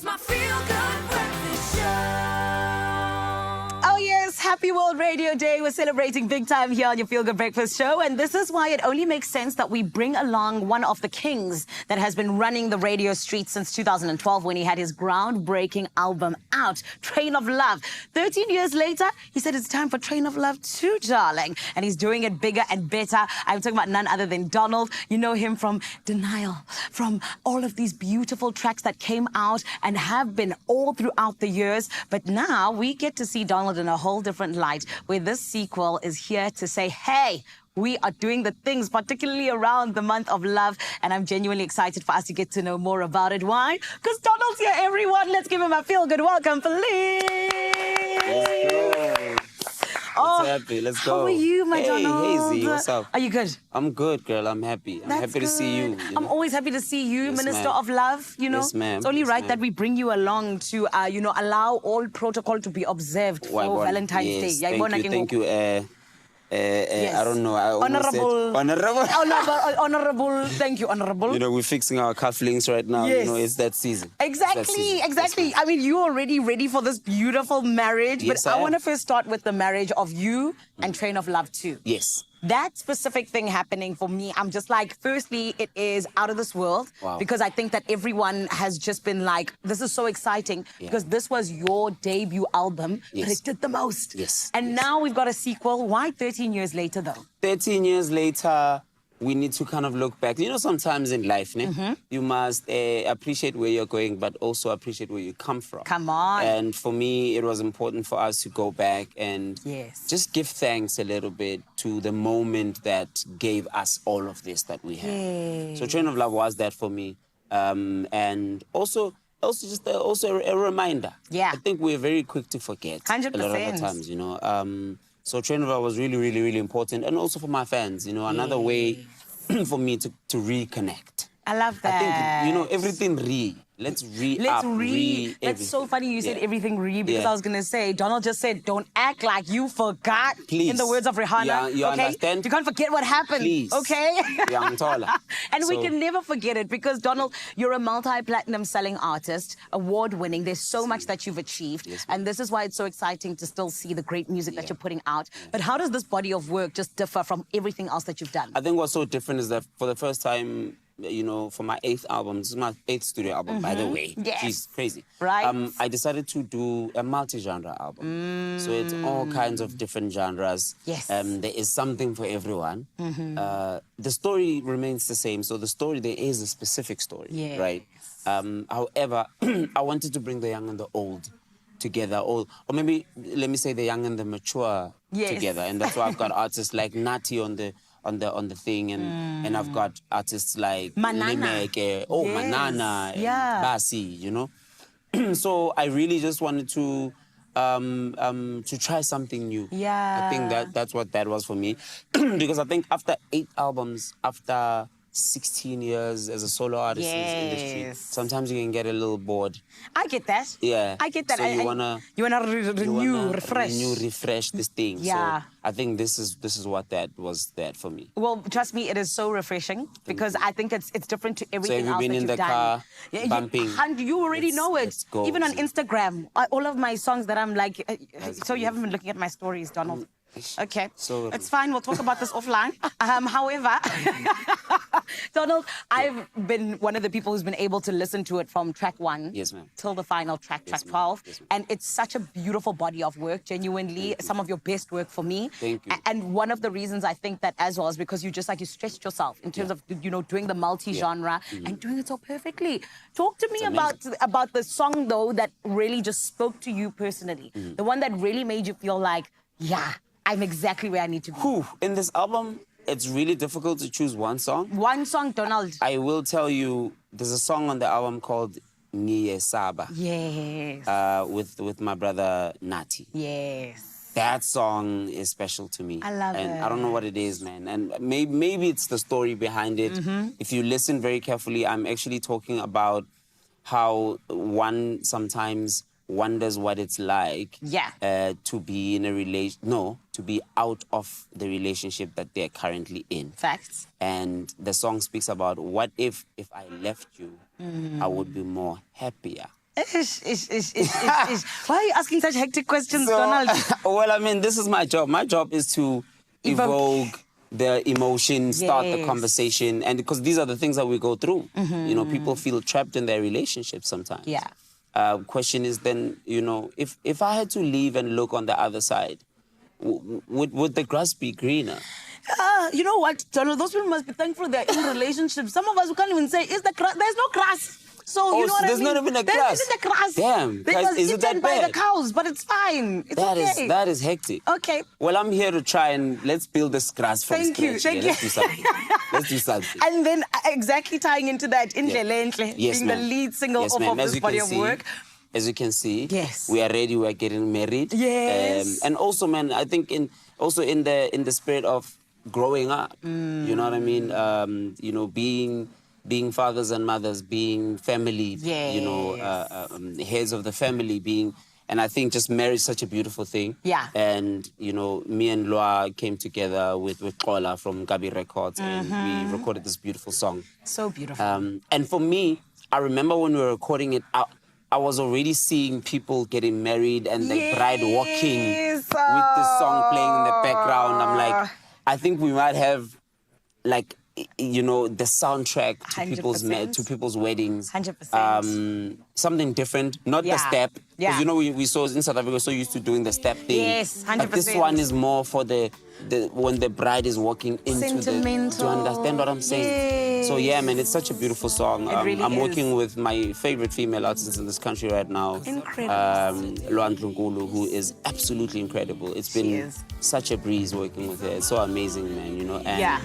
It's my feel-good breakfast show. Oh yes, happy World Radio Day. We're celebrating big time here on your Feel Good Breakfast Show. And this is why it only makes sense that we bring along one of the kings that has been running the radio streets since 2012 when he had his groundbreaking album out, Train of Love. 13 years later, he said it's time for Train of Love 2, darling. And he's doing it bigger and better. I'm talking about none other than Donald. You know him from Denial, from all of these beautiful tracks that came out and have been all throughout the years. But now we get to see Donald in a whole different light, where this sequel is here to say, hey, we are doing the things, particularly around the month of love. And I'm genuinely excited for us to get to know more about it. Why? Because Donald's here, everyone. Let's give him a feel-good welcome, Felice. What's happy? Let's go. How are you, my hey, Donald? Hey, Z, what's up? Are you good? I'm good, girl. I'm happy. I'm happy to see you. I'm always happy to see you, Yes, Minister ma'am. of Love. You know, Yes, ma'am. it's only Yes, right ma'am. that we bring you along to, allow all protocol to be observed for Valentine's yes, Day. Thank you. I don't know. I almost said Honorable. honorable. Honorable. Thank you, honorable. You know, we're fixing our cufflinks right now. Yes. You know, it's that season. Exactly, It's that season. exactly. Yes, I mean, you're already ready for this beautiful marriage, Yes, but I I want to am. first start with the marriage of you and Train of Love too. Yes. That specific thing happening for me, I'm just like, firstly, it is out of this world. Wow. Because I think that everyone has just been like, this is so exciting because this was your debut album, but Yes. it did the most. Yes. And Yes. now we've got a sequel. Why 13 years later though? 13 years later, we need to kind of look back. You know, sometimes in life, you must appreciate where you're going, but also appreciate where you come from. Come on. And for me, it was important for us to go back and Yes. just give thanks a little bit to the moment that gave us all of this that we have. Yes. So Train of Love was that for me. And also just a reminder. Yeah. I think we're very quick to forget 100%. a lot of the times, you know. So Train of Love was really, really, really important. And also for my fans, you know, another way for me to reconnect. I love that. I think, you know, everything Let's Let's re. That's so funny you said everything re, because I was going to say, Donald just said, don't act like you forgot. Please. In the words of Rihanna. Yeah, you okay? understand? You can't forget what happened. Please. Okay? Yeah, I'm taller. And we So- can never forget it because, Donald, you're a multi-platinum selling artist, award-winning. There's so much that you've achieved. Yes, ma'am. And this is why it's so exciting to still see the great music that you're putting out. But how does this body of work just differ from everything else that you've done? I think what's so different is that for the first time, you know, for my 8th album, this is my 8th studio album, by the way. Yes. Jeez, crazy. Right. I decided to do a multi-genre album. So it's all kinds of different genres. Yes. There is something for everyone. The story remains the same. So there is a specific story, Yes. right? However, I wanted to bring the young and the old together, or maybe let me say the young and the mature Yes. together. And that's why I've got artists like Nati on the thing, and I've got artists like Manana. Limeke, Yes. Manana, and Yeah. Basi, you know. So I really just wanted to try something new. Yeah. I think that's what that was for me, because I think after 8 albums, after 16 years as a solo artist in this industry, Yes. sometimes you can get a little bored. I get that. Yeah. I get that. So you wanna renew, refresh. refresh this thing. Yeah. So I think this is what that was for me. Well, trust me, it is so refreshing because I think it's different to everything have you else been that in you've the done. car Yeah, bumping? you already know it. Let's go. Even on Instagram, all of my songs that I'm like, so you haven't been looking at my stories, Donald. Okay, So- it's fine. We'll talk about this offline. However, Donald, I've been one of the people who's been able to listen to it from track 1 Yes, ma'am. till the final track, track ma'am. 12. Yes, ma'am. And it's such a beautiful body of work, genuinely. Some of your best work for me. Thank you. And one of the reasons I think that as well is because you stretched yourself in terms of, you know, doing the multi-genre and doing it so perfectly. Talk to me about the song, though, that really just spoke to you personally. The one that really made you feel like, yeah, I'm exactly where I need to be. Whew, in this album, it's really difficult to choose one song. One song, Donald. I will tell you, there's a song on the album called Niye Saba Yes. with my brother Nati. Yes. That song is special to me. I love and it. I don't know what it is, man. And maybe it's the story behind it. If you listen very carefully, I'm actually talking about how one sometimes wonders what it's like to be in a to be out of the relationship that they're currently in. Facts. And the song speaks about what if I left you, I would be more happier. Why are you asking such hectic questions, So, Donald? well, I mean, this is my job. My job is to evoke the emotion, start the Yes. Mm-hmm. conversation, and because these are the things that we go through. You know, people feel trapped in their relationships sometimes. Yeah. Question is then, you know, if I had to leave and look on the other side, would the grass be greener? You know what, Donald? Those people must be thankful they're in relationships. Some of us, we can't even say, is the grass? There's no grass. So, you know what there's I mean? not even a There grass. isn't a grass. Damn, They guys, was is it eaten that by the bad? cows, but it's fine. It's okay. That is hectic. Okay. Well, I'm here to try and let's build this grass from Thank you, scratch. thank Let's you. do something. Let's do something. And then exactly tying into that, Yeah. Indlele Yes, being the ma'am. lead single Yes, off ma'am. of As this you body can of see, work. As you can see, Yes. we are ready. We are getting married. Yes. And also, man, I think in the spirit of growing up, you know what I mean. You know, being fathers and mothers, being family. You know, heads of the family, being. And I think just marriage is such a beautiful thing. Yeah. And, you know, me and Loa came together with Kola from Gabi Records and we recorded this beautiful song. So beautiful. And for me, I remember when we were recording it, I was already seeing people getting married and the bride walking Yes. with the song playing in the background. I'm like, I think we might have, like, you know, the soundtrack to 100%. people's weddings. 100%. Something different, not the step. Yeah. Because, you know, we saw in South Africa, we're so used to doing the step thing. Yes, But this 100%. one is more for the when the bride is walking into Sentimental. do you understand what I'm saying? So yeah, man, it's such a beautiful song. It really I'm is. working with my favorite female artist in this country right now. Incredible. Luan Tlungulu, who is absolutely incredible. It's She been is. such a breeze working with her. It's so amazing, man, you know. And, Yeah.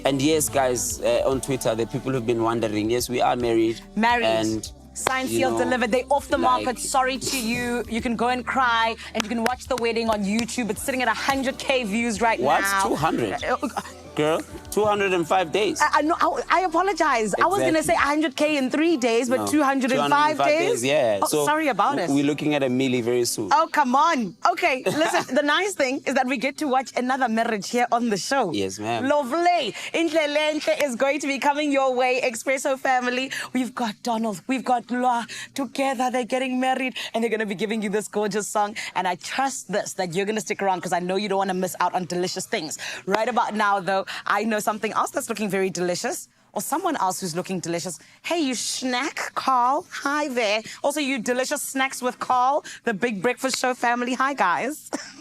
And yes, guys, on Twitter, the people who've been wondering, yes, we are married. Married. And Signed, you sealed, know, delivered. They off the like- market. Sorry to you. You can go and cry, and you can watch the wedding on YouTube. It's sitting at 100K views right What? now. 200? Girl, 205 days. I know. I apologize. I was gonna say Exactly. 100K in 3 days, but No, 205 days. yeah. Oh, So sorry about it. We're looking at a milli very soon. Oh, come on. Okay, listen, the nice thing is that we get to watch another marriage here on the show. Yes, ma'am. Lovely. Indlele is going to be coming your way. Expresso family. We've got Donald, we've got Loa together. They're getting married and they're going to be giving you this gorgeous song. And I trust that you're going to stick around because I know you don't want to miss out on delicious things. Right about now, though, I know something else that's looking very delicious. Or someone else who's looking delicious. Hey, you snack, Carl. Hi there. Also, you delicious snacks with Carl, the Big Breakfast Show family. Hi, guys.